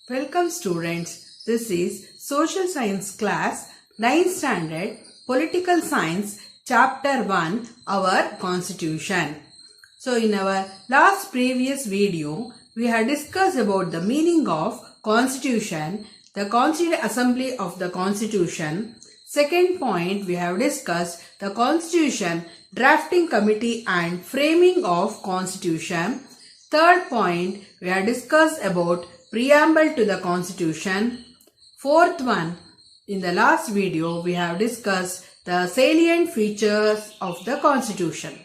Welcome students. This is Social Science class 9th standard Political Science chapter 1 our Constitution. So in our previous video we had discussed about the meaning of Constitution, the Constituent Assembly of the Constitution. Second point we have discussed the Constitution Drafting Committee and Framing of Constitution. Third point we have discussed about Preamble to the Constitution. Fourth one, in the last video we have discussed the salient features of the Constitution.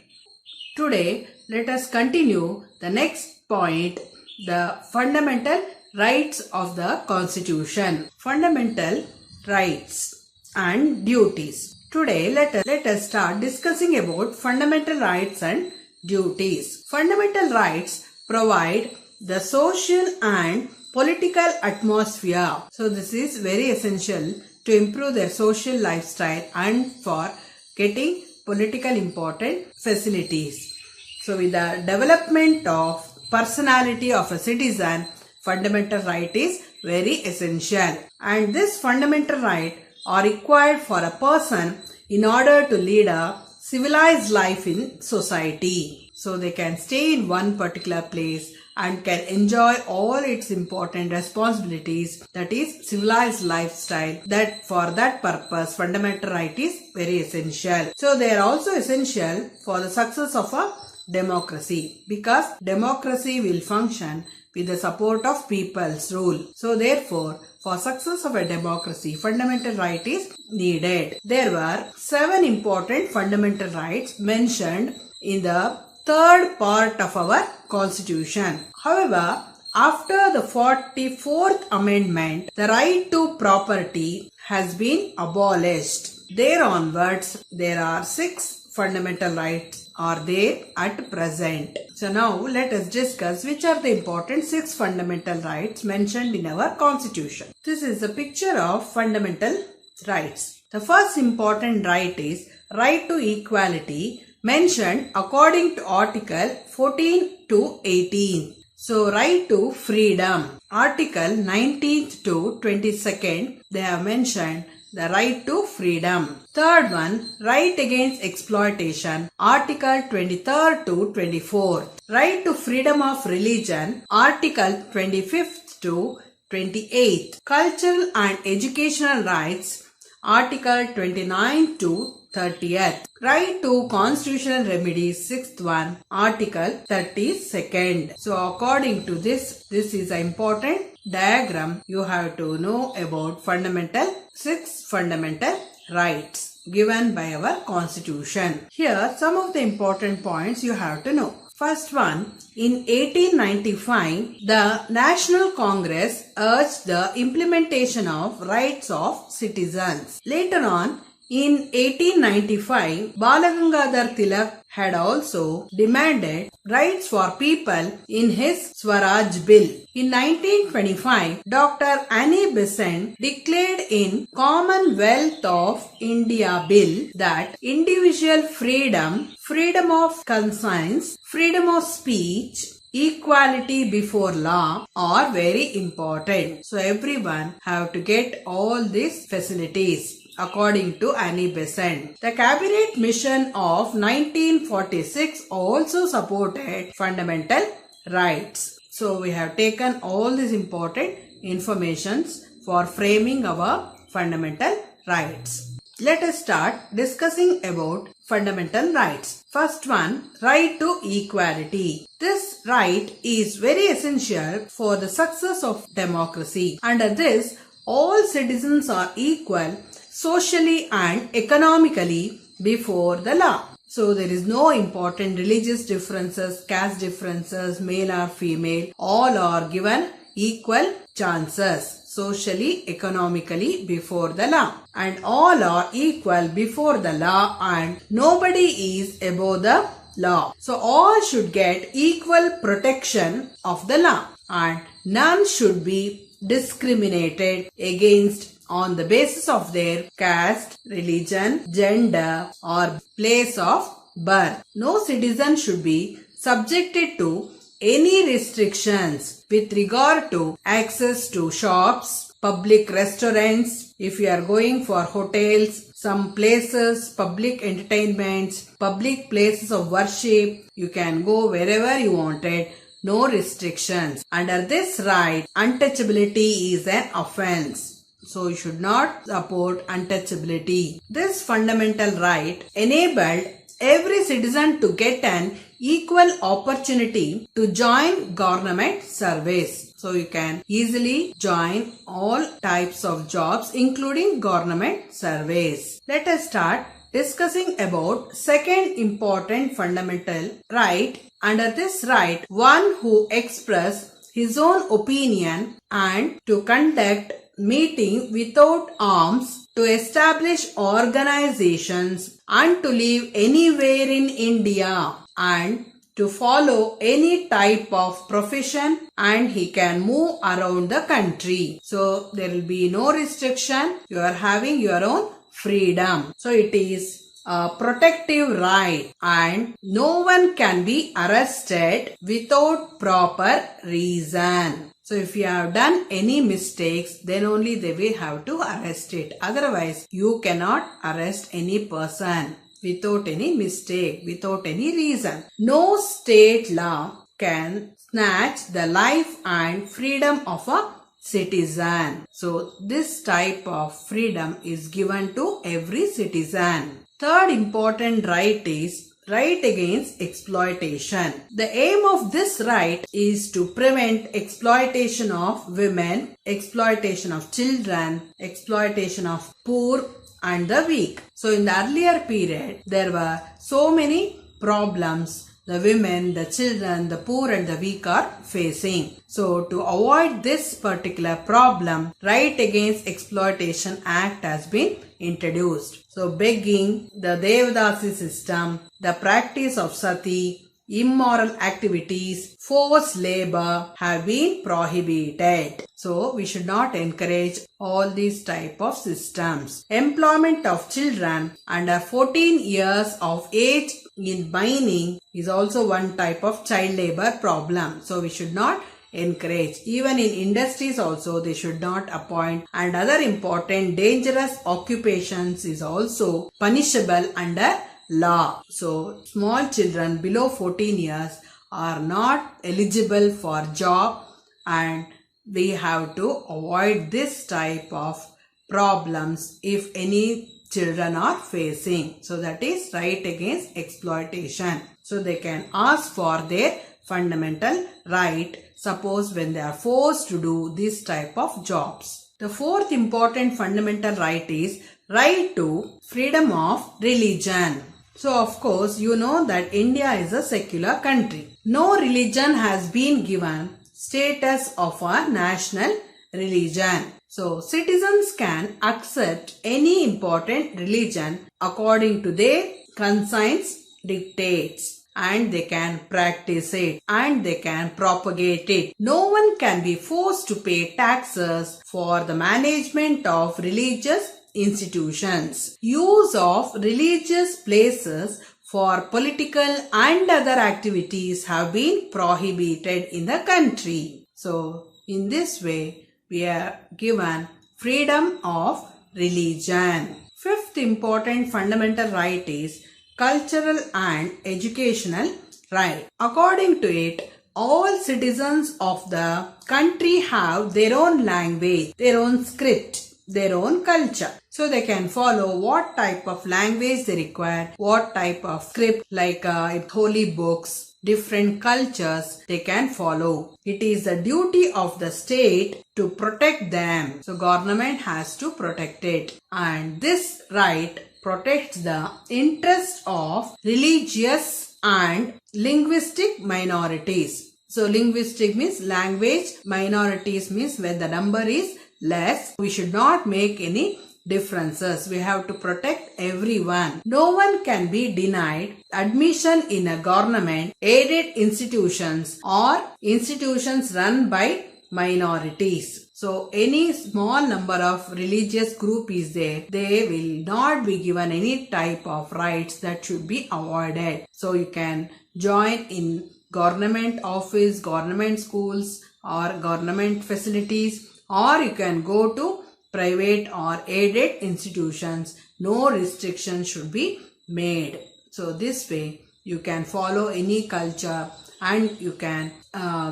Today let us continue the next point, the fundamental rights of the Constitution. Fundamental rights and duties. Today let us start discussing about fundamental rights and duties. Fundamental rights provide the social and political atmosphere. So this is very essential to improve their social lifestyle and for getting political important facilities. So with the development of personality of a citizen, fundamental right is very essential. And this fundamental right are required for a person in order to lead a civilized life in society. So they can stay in one particular place and can enjoy all its important responsibilities, that is civilized lifestyle. That for that purpose fundamental right is very essential. So they are also essential for the success of a democracy, because democracy will function with the support of people's rule. So therefore for success of a democracy fundamental right is needed. There were 7 important fundamental rights mentioned in the third part of our Constitution. However, after the 44th Amendment, the right to property has been abolished. There onwards, there are 6 fundamental rights are there at present. So now let us discuss which are the important 6 fundamental rights mentioned in our Constitution. This is a picture of fundamental rights. The first important right is right to equality, mentioned according to Article 14 to 18. So right to freedom, Article 19th to 22nd, they have mentioned the right to freedom. Third one, right against exploitation, Article 23rd to 24th. Right to freedom of religion, Article 25th to 28th. Cultural and educational rights, Article 29 to 30th. Right to constitutional remedies, 6th one, Article 32nd. So according to this is an important diagram. You have to know about 6 fundamental rights given by our Constitution. Here some of the important points you have to know. First one, in 1895, the National Congress urged the implementation of rights of citizens. Later on, in 1895, Balagangadhar Tilak had also demanded rights for people in his Swaraj Bill. In 1925, Dr. Annie Besant declared in Commonwealth of India Bill that individual freedom, freedom of conscience, freedom of speech, equality before law are very important. So everyone have to get all these facilities according to Annie Besant. The Cabinet Mission of 1946 also supported fundamental rights. So we have taken all these important informations for framing our fundamental rights. Let us start discussing about fundamental rights. First one, right to equality. This right is very essential for the success of democracy. Under this, all citizens are equal socially and economically before the law. So there is no important religious differences, caste differences, male or female. All are given equal chances socially, economically before the law. And all are equal before the law and nobody is above the law. So all should get equal protection of the law and none should be discriminated against on the basis of their caste, religion, gender or place of birth. No citizen should be subjected to any restrictions with regard to access to shops, public restaurants, if you are going for hotels, some places, public entertainments, public places of worship, you can go wherever you wanted. No restrictions. Under this right, untouchability is an offense. So you should not support untouchability. This fundamental right enabled every citizen to get an equal opportunity to join government service. So you can easily join all types of jobs including government service. Let us start discussing about second important fundamental right. Under this right, one who express his own opinion and to conduct meeting without arms, to establish organizations and to live anywhere in India and to follow any type of profession, and he can move around the country. So there will be no restriction. You are having your own freedom. So it is a protective right and no one can be arrested without proper reason. So if you have done any mistakes, then only they will have to arrest it. Otherwise, you cannot arrest any person without any mistake, without any reason. No state law can snatch the life and freedom of a citizen. So this type of freedom is given to every citizen. Third important right is right against exploitation. The aim of this right is to prevent exploitation of women, exploitation of children, exploitation of poor and the weak. So in the earlier period, there were so many problems the women, the children, the poor and the weak are facing. So to avoid this particular problem, Right Against Exploitation Act has been introduced. So begging, the Devadasi system, the practice of sati, immoral activities, forced labor have been prohibited. So we should not encourage all these type of systems. Employment of children under 14 years of age in mining is also one type of child labor problem. So we should not encourage. Even in industries also they should not appoint, and other important dangerous occupations is also punishable under law. So small children below 14 years are not eligible for job, and we have to avoid this type of problems if any children are facing. So that is right against exploitation. So they can ask for their fundamental right, suppose when they are forced to do this type of jobs. The fourth important fundamental right is right to freedom of religion. So of course you know that India is a secular country. No religion has been given status of a national religion. So citizens can accept any important religion according to their conscience dictates, and they can practice it and they can propagate it. No one can be forced to pay taxes for the management of religious institutions. Use of religious places for political and other activities have been prohibited in the country. So in this way we are given freedom of religion. Fifth important fundamental right is cultural and educational right. According to it, all citizens of the country have their own language, their own script, their own culture. So they can follow what type of language they require, what type of script like holy books, different cultures they can follow. It is the duty of the state to protect them. So government has to protect it. And this right protects the interest of religious and linguistic minorities. So linguistic means language, minorities means when the number is less. We should not make any differences. We have to protect everyone. No one can be denied admission in a government aided institutions or institutions run by minorities. So any small number of religious group is there, they will not be given any type of rights that should be avoided. So you can join in government office, government schools or government facilities, or you can go to private or aided institutions. No restriction should be made. So this way you can follow any culture and you can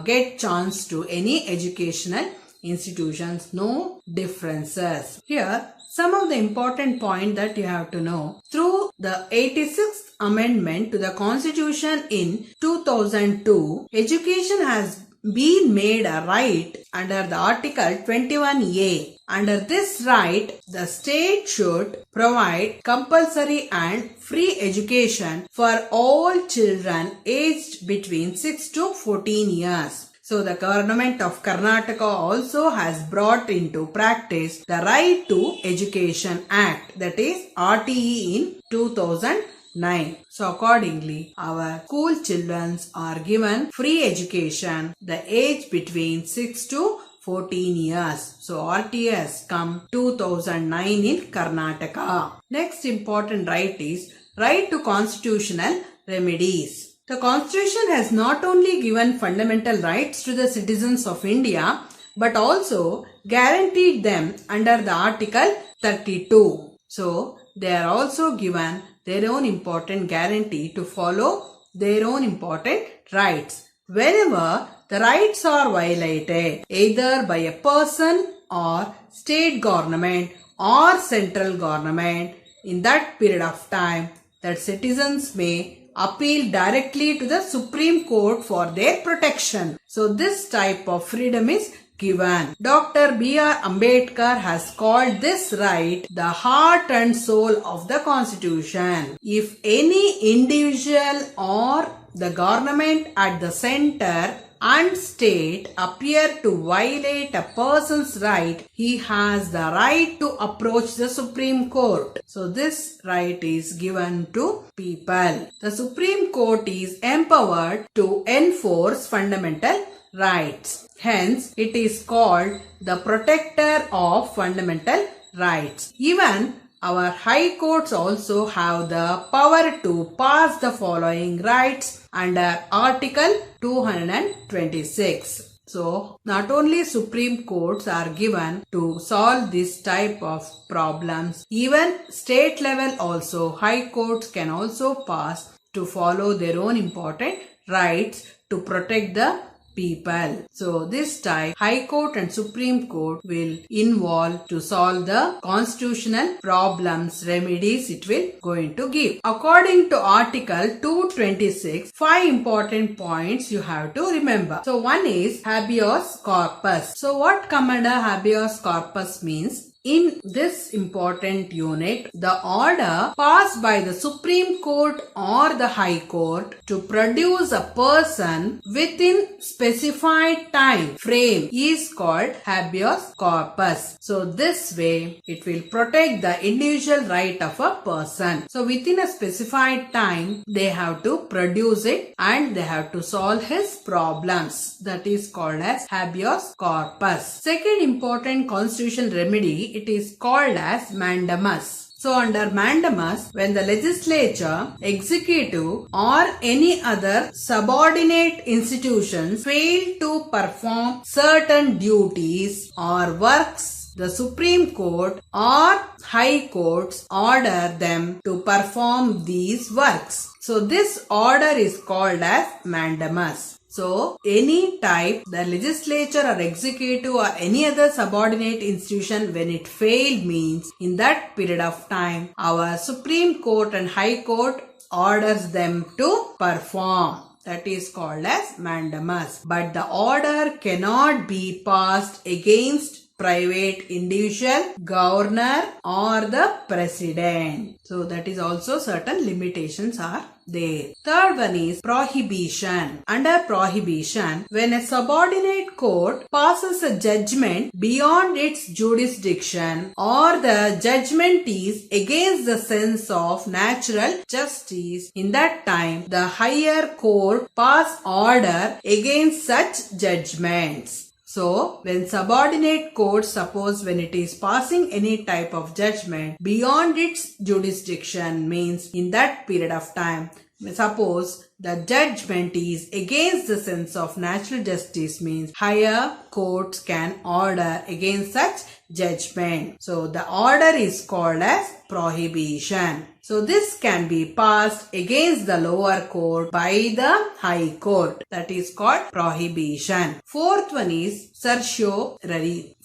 get chance to any educational institutions. No differences. Here some of the important point that you have to know. Through the 86th amendment to the Constitution in 2002, education has been made a right under the Article 21A. Under this right, the state should provide compulsory and free education for all children aged between 6 to 14 years. So the government of Karnataka also has brought into practice the Right to Education Act, that is RTE, in 2009. So accordingly, our school children are given free education, the age between 6 to 14 years. So RTE has come 2009 in Karnataka. Next important right is right to constitutional remedies. The Constitution has not only given fundamental rights to the citizens of India, but also guaranteed them under the Article 32. So, they are also given their own important guarantee to follow their own important rights. Whenever the rights are violated, either by a person or state government or central government, in that period of time, that citizens may appeal directly to the Supreme Court for their protection. So this type of freedom is given. Dr. B.R. Ambedkar has called this right the heart and soul of the Constitution. If any individual or the government at the center and state appear to violate a person's right, he has the right to approach the Supreme Court. So this right is given to people. The Supreme Court is empowered to enforce fundamental rights. Hence, it is called the protector of fundamental rights. Even our high courts also have the power to pass the following rights under Article 226. So, not only Supreme Courts are given to solve this type of problems, even state level also, high courts can also pass to follow their own important rights to protect the people. So this type High Court and Supreme Court will involve to solve the constitutional problems, remedies it will going to give. According to Article 226, 5 important points you have to remember. So one is habeas corpus. So what come under habeas corpus means? In this important unit, the order passed by the Supreme Court or the High Court to produce a person within specified time frame is called habeas corpus. So this way it will protect the individual right of a person. So within a specified time they have to produce it and they have to solve his problems. That is called as habeas corpus. Second important constitutional remedy, it is called as mandamus. So under mandamus, when the legislature, executive or any other subordinate institution fail to perform certain duties or works, the Supreme Court or High Courts order them to perform these works. So this order is called as mandamus. So, any type, the legislature or executive or any other subordinate institution, when it failed means in that period of time, our Supreme Court and High Court orders them to perform. That is called as mandamus. But the order cannot be passed against private individual, governor or the president. So that is also certain limitations are there. Third one is prohibition. Under prohibition, when a subordinate court passes a judgment beyond its jurisdiction or the judgment is against the sense of natural justice, in that time the higher court pass order against such judgments. So, when subordinate court, suppose when it is passing any type of judgment beyond its jurisdiction means in that period of time, suppose the judgment is against the sense of natural justice means higher courts can order against such judgment. So the order is called as prohibition. So this can be passed against the lower court by the high court. That is called prohibition. Fourth one is certiorari.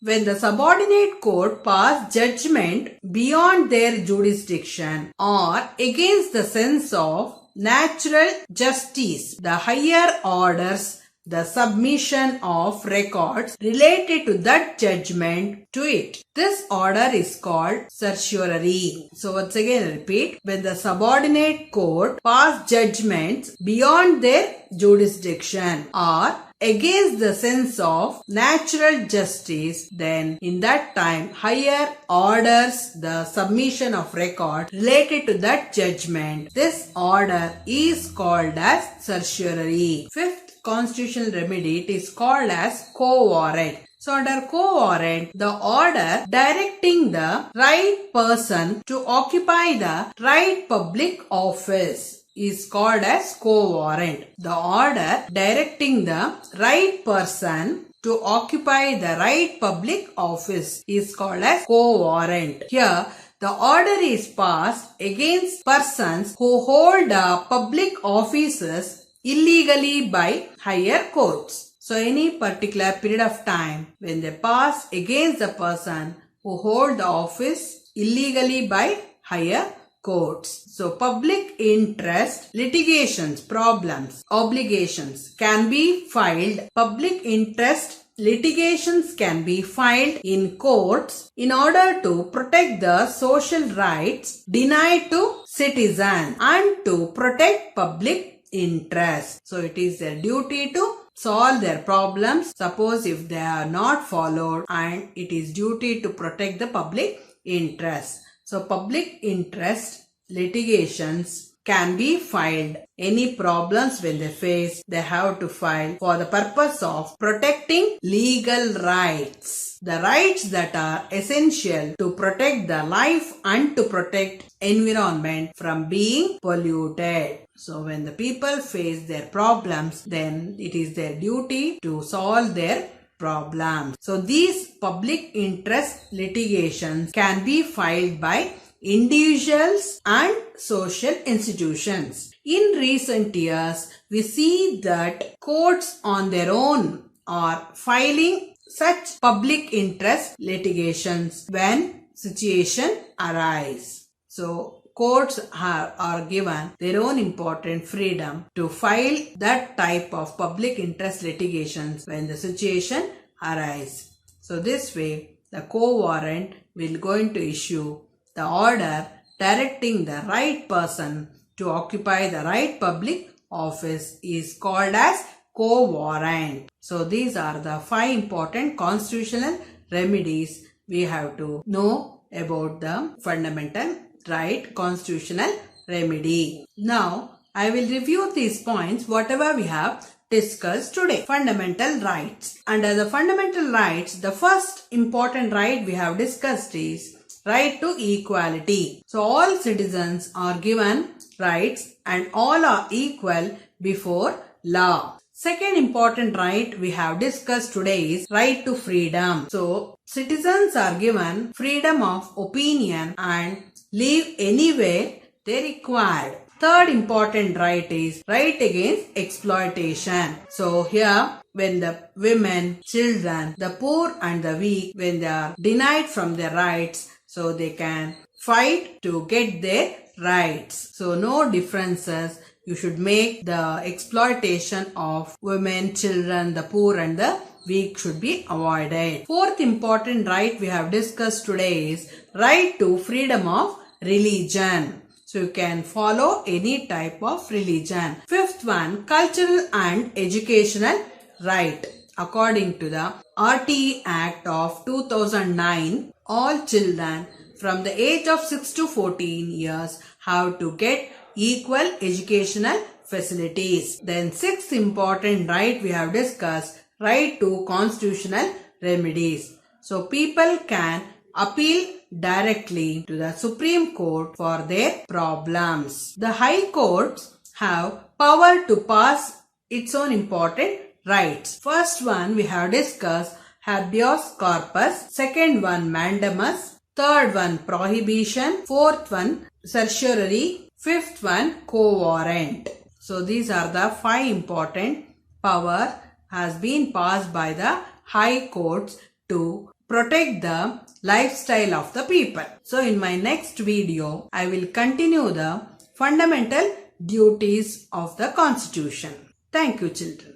When the subordinate court pass judgment beyond their jurisdiction or against the sense of natural justice, the higher orders the submission of records related to that judgment to it. This order is called certiorari. So once again I repeat, when the subordinate court pass judgments beyond their jurisdiction or against the sense of natural justice, then in that time higher orders the submission of record related to that judgment. This order is called as certiorari. Fifth constitutional remedy, it is called as quo warrant. So under quo warrant, the order directing the right person to occupy the right public office is called as quo warrant. The order directing the right person to occupy the right public office is called as quo warrant. Here, the order is passed against persons who hold public offices illegally by higher courts. So any particular period of time when they pass against the person who hold the office illegally by higher courts. So public interest litigations, problems, obligations can be filed. Public interest litigations can be filed in courts in order to protect the social rights denied to citizens and to protect public interest. So it is their duty to solve their problems. Suppose if they are not followed, and it is duty to protect the public interest. So public interest litigations can be filed. Any problems when they face, they have to file for the purpose of protecting legal rights. The rights that are essential to protect the life and to protect environment from being polluted. So when the people face their problems, then it is their duty to solve their problems. So these public interest litigations can be filed by individuals and social institutions. In recent years, we see that courts on their own are filing such public interest litigations when situation arise. So courts are given their own important freedom to file that type of public interest litigations when the situation arise. So this way, the quo warrant will going to issue the order directing the right person to occupy the right public office is called as quo warrant. So these are the 5 important constitutional remedies we have to know about the fundamental right constitutional remedy. Now I will review these points whatever we have discussed today. Fundamental rights. Under the fundamental rights, the first important right we have discussed is right to equality. So all citizens are given rights and all are equal before law. Second important right we have discussed today is right to freedom. So citizens are given freedom of opinion and live anywhere they require. Third important right is right against exploitation. So here when the women, children, the poor and the weak, when they are denied from their rights, so they can fight to get their rights. So no differences. You should make the exploitation of women, children, the poor and the weak should be avoided. Fourth important right we have discussed today is right to freedom of religion. So you can follow any type of religion. Fifth one, cultural and educational right. According to the RTE Act of 2009, all children from the age of 6 to 14 years have to get equal educational facilities. Then sixth important right we have discussed, right to constitutional remedies. So people can appeal directly to the Supreme Court for their problems. The High Courts have power to pass its own important rights. First one we have discussed habeas corpus, second one mandamus, third one prohibition, fourth one certiorari, fifth one quo warrant. So these are the 5 important power has been passed by the High Courts to protect the lifestyle of the people. So in my next video, I will continue the fundamental duties of the Constitution. Thank you, children.